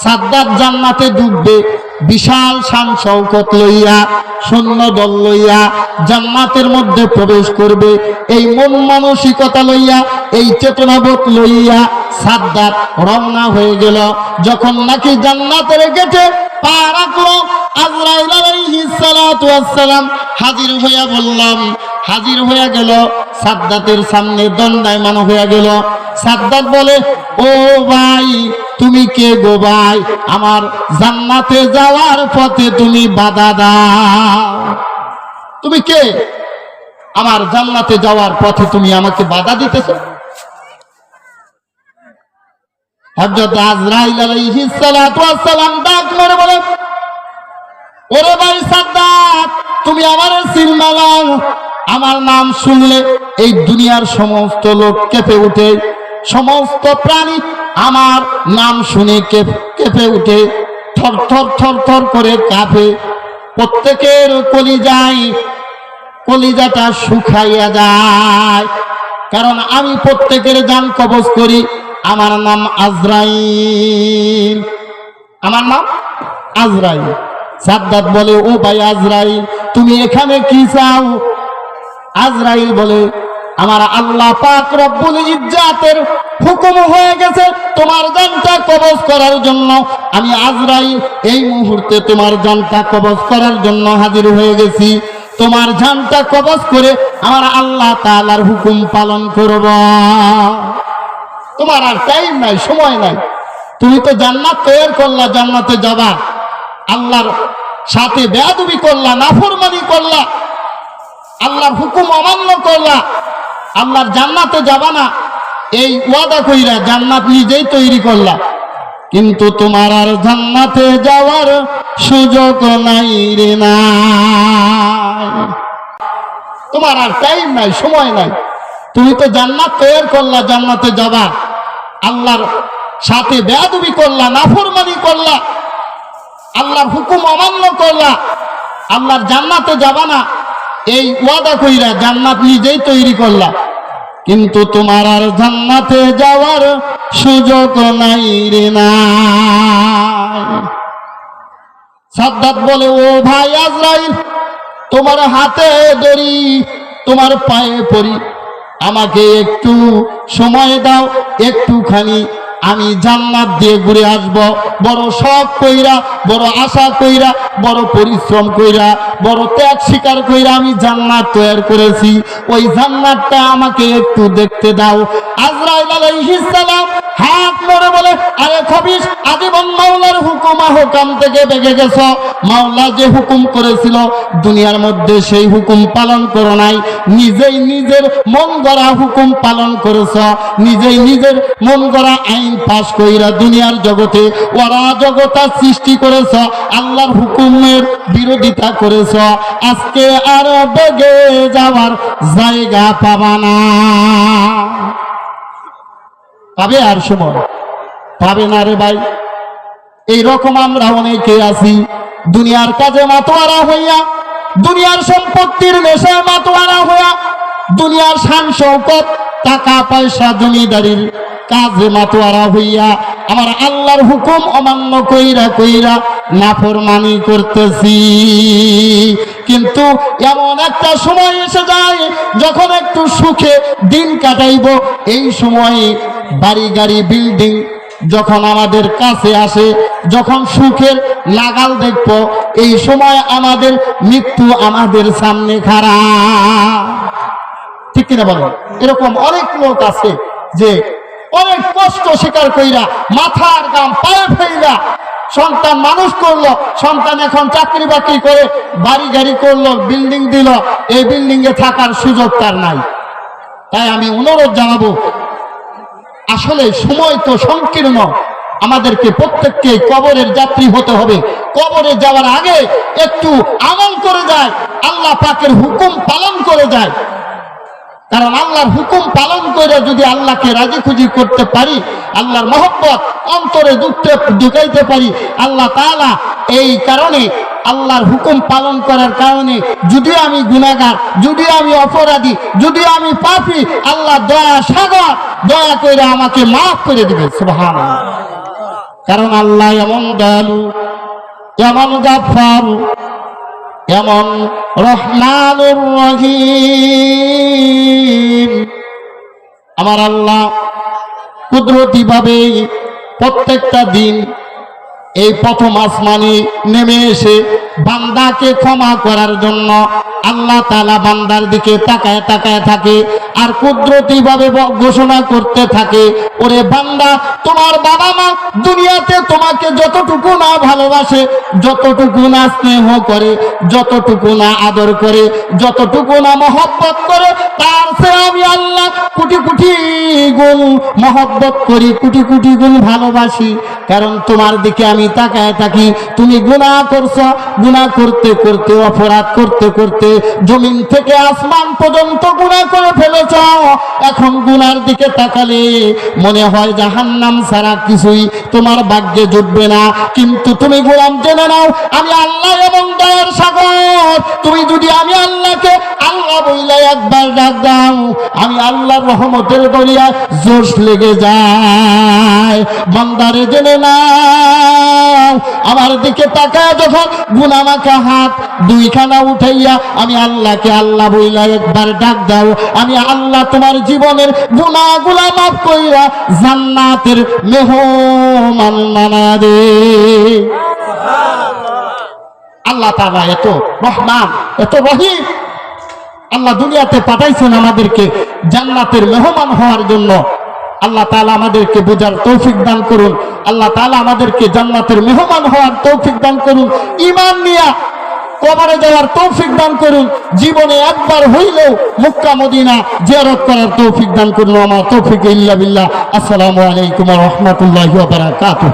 সাদ্দাত জান্নাতে ঢুকবে বিশাল শান শওকত লইয়া, সৈন্য দল লইয়া জান্নাতের মধ্যে প্রবেশ করবে। এই মন মানসিকতা লইয়া, এই চেতনাবোধ লইয়া সাদ্দাত রওনা হয়ে গেল। যখন নাকি জান্নাতের গেটে পা রাখলো, আজরাইল আলাইহিস সালাতু ওয়াস সালাম হাজির হইয়া বললাম, হাজির হয়ে গেল সাদ্দাতের সামনে, দণ্ডায়মান হয়ে গেল। সাদ্দাত বলে, ও ভাই তুমি কে গো ভাই? আমার জান্নাতে যাওয়ার পথে তুমি বাধা দাও। তুমি কে? আমার জান্নাতে যাওয়ার পথে তুমি আমাকে বাধা দিতেছো? হযরত আজরাইল আলাইহিস সালাতু ওয়াস সালাম ডাক মেরে বলে, ওরে ভাই সাদ্দাত, তুমি আমারে চিনবা না? আমার নাম শুনলে এই দুনিয়ার সমস্ত লোক কেঁপে উঠে, সমস্ত প্রাণী আমার নাম শুনে কেঁপে উঠে, থর থর থর থর করে কাঁপে। প্রত্যেকের কলিজাটা শুকাইয়া যায়, কারণ আমি প্রত্যেকের জান কবজ করি। আমার নাম আজরাইল, আমার নাম আজরাইল। সাদ্দাত বলে, ও ভাই আজরাইল, তুমি এখানে কি চাও? আজরাইল বলে, আমার আল্লাহ পাক রব্বুল ইজ্জাতের হুকুম হয়ে গেছে তোমার জানটা কবজ করার জন্য। আমি আজরাইল এই মুহূর্তে তোমার জানটা কবজ করার জন্য হাজির হয়ে গেছি। তোমার জানটা কবজ করে আমার আল্লাহ তাআলার হুকুম পালন করব। তোমার আর টাইম নাই, সময় নাই। তুমি তো জান্নাত তৈরি করলা, জান্নাতে যাবা, আল্লাহর সাথে বেয়াদবি করলা, নাফরমানি করলা, আল্লাহর হুকুম অমান্য করলা, আল্লাহর জান্নাতে যাবা না এই ওয়াদা কইরা জান্নাত নিজেই তৈরি করলা। কিন্তু তোমার আর জান্নাতে যাওয়ার সুযোগ নাই রে নাই। তোমার আর টাইম নাই, সময় নাই। তুমি তো জান্নাত তৈরি করলা, জান্নাতে যাবা, আল্লাহর সাথে বেয়াদবি করলা, নাফরমানি করলা, আল্লাহর হুকুম অমান্য করলা, আল্লাহর জান্নাতে যাবা না এই ওয়াদা কইরা জান্নাত নিজেই তৈরি করলা। কিন্তু তোমার আর জান্নাতে যাওয়ার সুযোগ নাই রে নাই। সাদ্দাত বলে, ও ভাই আজরাইল, তোমার হাতে ধরি, তোমার পায়ে পড়ি, আমাকে একটু সময় দাও, একটুখানি আমি জান্নাত দিয়ে ঘুরে আসব। বড় শখ কইরা, বড় আশা কইরা, বড় পরিশ্রম কইরা, বড় ত্যাগ স্বীকার কইরা আমি জান্নাত তৈরি করেছি। ওই জান্নাতটা আমাকে একটু দেখতে দাও। আজরাইল আলাইহিস সালাম হাত ধরে বলে, আরে খবিস, আজীবন মাওলার হুকুম আহকাম থেকে বেগে গেছ। মাওলা যে হুকুম করেছিল দুনিয়ার মধ্যে সেই হুকুম পালন করো নাই, নিজেই নিজের মন গড়া হুকুম পালন করেছ, নিজেই নিজের মন গড়া আইন পাশ কইরা দুনিয়ার জগতে অরাজকতা সৃষ্টি করেছ, আল্লাহর হুকুমের বিরোধিতা করেছ। আজকে আর বেগে যাওয়ার জায়গা পাবা না। পাবে আর সময় পাবে না রে ভাই। এইরকম আমরা অনেকে আছি, দুনিয়ার কাজে মাতোয়ারা হইয়া, দুনিয়ার সম্পত্তির নেশায় মাতোয়ারা হইয়া, দুনিয়ার শান শওকত, টাকা পয়সা, জমিদারির কাজে মাতোয়ারা হইয়া আমার আল্লাহর হুকুম অমান্য কইরা কইরা নাফরমানি করতেছি। কিন্তু এমন একটা সময় এসে যায় যখন একটু সুখে দিন কাটাইব, এই সময়ে বাড়ি গাড়ি বিল্ডিং যখন আমাদের কাছে আসে, যখন সুখের নাগাল দেখব, এই সময় আমাদের মৃত্যু আমাদের সামনে খাড়া। ঠিক কিনা বলেন? এরকম অনেক লোক আছে যে অনেক কষ্ট স্বীকার কইরা, মাথার গাম পায়ে ফেইলা সন্তান মানুষ করলো, সন্তান এখন চাকরি বাকরি করে, বাড়ি গাড়ি করলো, বিল্ডিং দিল, এই বিল্ডিং এ থাকার সুযোগ তার নাই। তাই আমি অনুরোধ জানাবো, আসলে সময় তো সংকীর্ণ, আমাদেরকে প্রত্যেককে কবরের যাত্রী হতে হবে। কবরে যাওয়ার আগে একটু আমল করে যায়, আল্লাহ পাকের হুকুম পালন করে যায়। কারণ আল্লাহর হুকুম পালন করে যদি আল্লাহকে রাজি খুশি করতে পারি, আল্লাহর মহব্বত অন্তরে ঢুকাইতে পারি, আল্লাহ তাআলা এই কারণে আল্লাহর হুকুম পালন করার কারণে যদিও আমি গুনাহগার, যদিও আমি অপরাধী, যদিও আমি পাপী, আল্লাহ দয়া সাগর, দয়া করে আমাকে মাফ করে দিবে। সুবহানাল্লাহ। কারণ আল্লাহ এমন দয়ালু, এমন গাফফার, এমন রহমানুর রহিম। আমার আল্লাহ কুদরতি ভাবে প্রত্যেকটা দিন এই প্রথম আসমানে নেমে এসে বান্দাকে ক্ষমা করার জন্য আল্লাহ তাআলা বান্দার দিকে তাকায় তাকায় থাকে আর কুদরতি ভাবে ঘোষণা করতে থাকে, ওরে বান্দা, তোমার বাবা মা দুনিয়াতে তোমাকে যতটুকু না ভালোবাসে, যতটুকু না স্নেহ করে, যতটুকু না আদর করে, যতটুকু না মহব্বত করে, তার চেয়ে আমি আল্লাহ কোটি কোটি গুণ মহব্বত করি, কোটি কোটি গুণ ভালোবাসি। কারণ তোমার দিকে আমি তাকায় থাকি, তুমি গুনাহ করছো, গুনাহ করতে করতে, অপরাধ করতে করতে জমিন থেকে আসমান পর্যন্ত গুনাহ করে ফেলেছ। এখন গুনার দিকে তাকালে মনে হয় জাহান্নাম ছাড়া কিছুই তোমার ভাগ্যে জুটবে না। কিন্তু তুমি গোলাম, জেনে নাও আমি আল্লাহ এবং দয়ার সাগর। তুমি যদি আমি আল্লাহকে আল্লাহ বইলে একবার ডাক দাও, আমি আল্লাহর রহমতের দরিয়ায় জোশ লেগে যায়। বান্দারে জেনে নাও, আমার দিকে তাকায় যখন গুনামাখা হাত দুইখানা উঠাইয়া আমি আল্লাহকে আল্লাহ বইলা একবার ডাক দাও, আমি আল্লাহ তোমার জীবনের গুনাহগুলা মাফ কইরা জান্নাতের মেহমান বানায়া দে। আল্লাহ তাআলা এত রহমান, এত রহিম। আল্লাহ দুনিয়াতে পাঠাইছেন আমাদেরকে জান্নাতের মেহমান হওয়ার জন্য। আল্লাহ তাআলা আমাদেরকে বোঝার তৌফিক দান করুন। আল্লাহ তাআলা আমাদেরকে জান্নাতের মেহমান হওয়ার তৌফিক দান করুন। ঈমান নিয়ে কবরে যাওয়ার তৌফিক দান করুন। জীবনে একবার হইলেও মক্কা মদিনা জিয়ারত করার তৌফিক দান করুন। আমার তৌফিক ইল্লা বিল্লাহ। আসসালামু আলাইকুম ওয়া রাহমাতুল্লাহি ওয়া বারাকাতুহু।